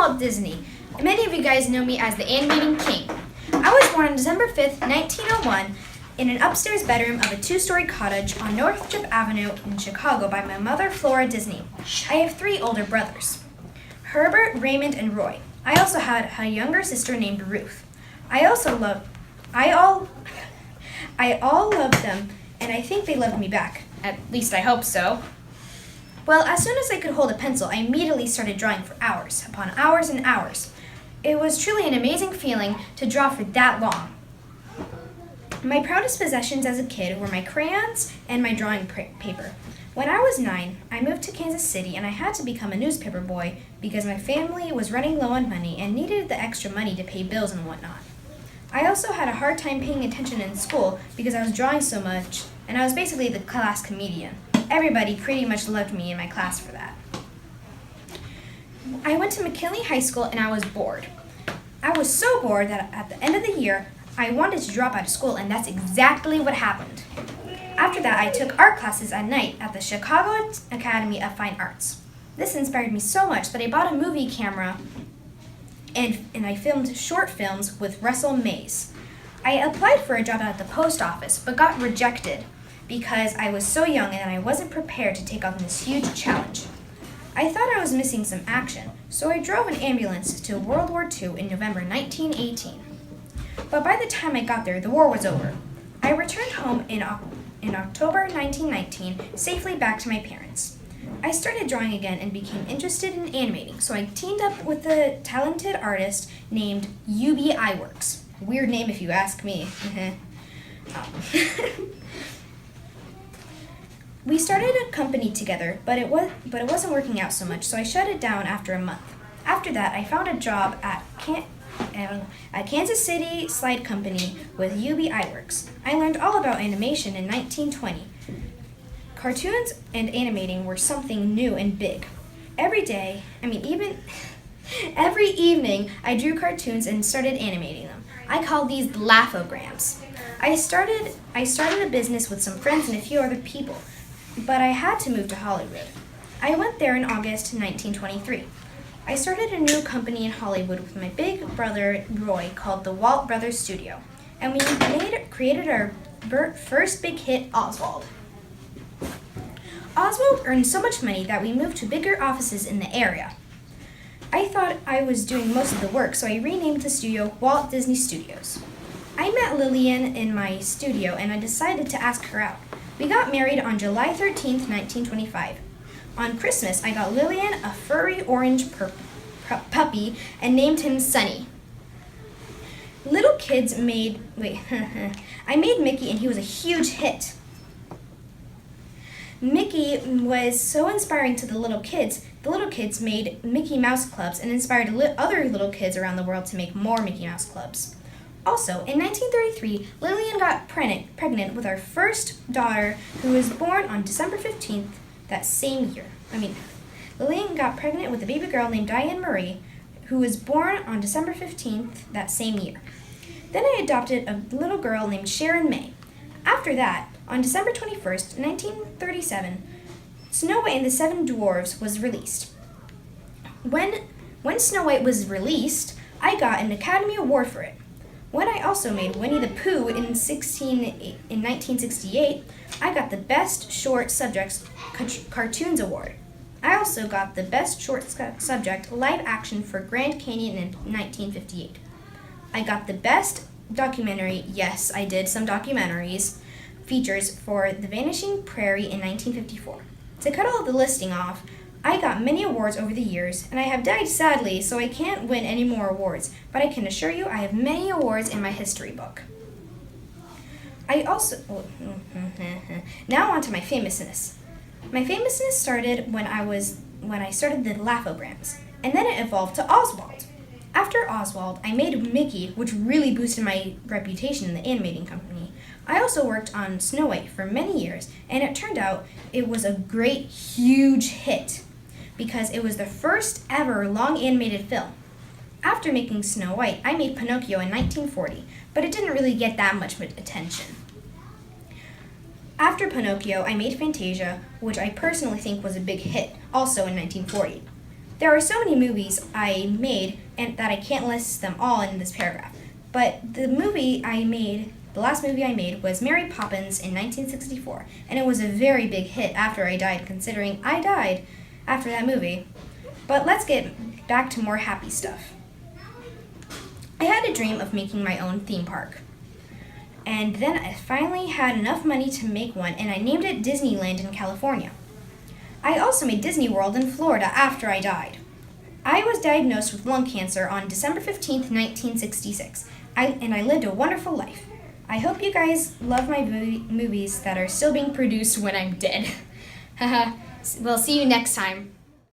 Walt Disney, and many of you guys know me as the Animating King. I was born on December 5th, 1901, in an upstairs bedroom of a two-story cottage on Northrop Avenue in Chicago by my mother, Flora Disney. I have 3 older brothers, Herbert, Raymond, and Roy. I also had a younger sister named Ruth. I all loved them, and I think they loved me back. At least I hope so. Well, as soon as I could hold a pencil, I immediately started drawing for hours upon hours and hours. It was truly an amazing feeling to draw for that long. My proudest possessions as a kid were my crayons and my drawing paper. When I was 9, I moved to Kansas City and I had to become a newspaper boy because my family was running low on money and needed the extra money to pay bills and whatnot. I also had a hard time paying attention in school because I was drawing so much, and I was basically the class comedian. Everybody pretty much loved me in my class for that. I went to McKinley High School and I was bored. I was so bored that at the end of the year, I wanted to drop out of school, and that's exactly what happened. After that, I took art classes at night at the Chicago Academy of Fine Arts. This inspired me so much that I bought a movie camera and I filmed short films with Russell Mays. I applied for a job at the post office, but got rejected because I was so young and I wasn't prepared to take on this huge challenge. I thought I was missing some action, so I drove an ambulance to World War II in November 1918. But by the time I got there, the war was over. I returned home in October 1919, safely back to my parents. I started drawing again and became interested in animating, so I teamed up with a talented artist named UB Iwerks. Weird name if you ask me. We started a company together, but it wasn't working out so much, so I shut it down after a month. After that, I found a job at Kansas City Slide Company with UB Iwerks. I learned all about animation in 1920. Cartoons and animating were something new and big. Every evening, I drew cartoons and started animating them. I call these laughograms. I started a business with some friends and a few other people, but I had to move to Hollywood. I went there in August 1923. I started a new company in Hollywood with my big brother Roy called the Walt Brothers Studio, and we created our first big hit, Oswald. Oswald earned so much money that we moved to bigger offices in the area. I thought I was doing most of the work, so I renamed the studio Walt Disney Studios. I met Lillian in my studio and I decided to ask her out. We got married on July 13th, 1925. On Christmas, I got Lillian a furry orange puppy and named him Sunny. Little kids I made Mickey and he was a huge hit. Mickey was so inspiring to the little kids. The little kids made Mickey Mouse clubs and inspired other little kids around the world to make more Mickey Mouse clubs. Also, in 1933, Lillian got pregnant with our first daughter, who was born on December 15th that same year. Lillian got pregnant with a baby girl named Diane Marie, who was born on December 15th that same year. Then I adopted a little girl named Sharon May. After that, on December 21st, 1937, Snow White and the Seven Dwarfs was released. When Snow White was released, I got an Academy Award for it. When I also made Winnie the Pooh in 1968, I got the Best Short Subjects Cartoons Award. I also got the Best Short Subject Live Action for Grand Canyon in 1958. I got the Best Documentary, yes, I did some documentaries, features for The Vanishing Prairie in 1954. To cut all the listing off, I got many awards over the years, and I have died sadly, so I can't win any more awards, but I can assure you I have many awards in my history book. Now on to my famousness. My famousness started when I started the laughograms, and then it evolved to Oswald. After Oswald, I made Mickey, which really boosted my reputation in the animating company. I also worked on Snow White for many years, and it turned out it was a great, huge hit because it was the first ever long animated film. After making Snow White, I made Pinocchio in 1940, but it didn't really get that much attention. After Pinocchio, I made Fantasia, which I personally think was a big hit, also in 1940. There are so many movies I made and that I can't list them all in this paragraph. But the last movie I made was Mary Poppins in 1964, and it was a very big hit after I died, considering I died after that movie. But let's get back to more happy stuff. I had a dream of making my own theme park. And then I finally had enough money to make one, and I named it Disneyland in California. I also made Disney World in Florida after I died. I was diagnosed with lung cancer on December 15th, 1966, and I lived a wonderful life. I hope you guys love my movies that are still being produced when I'm dead. Haha, we'll see you next time.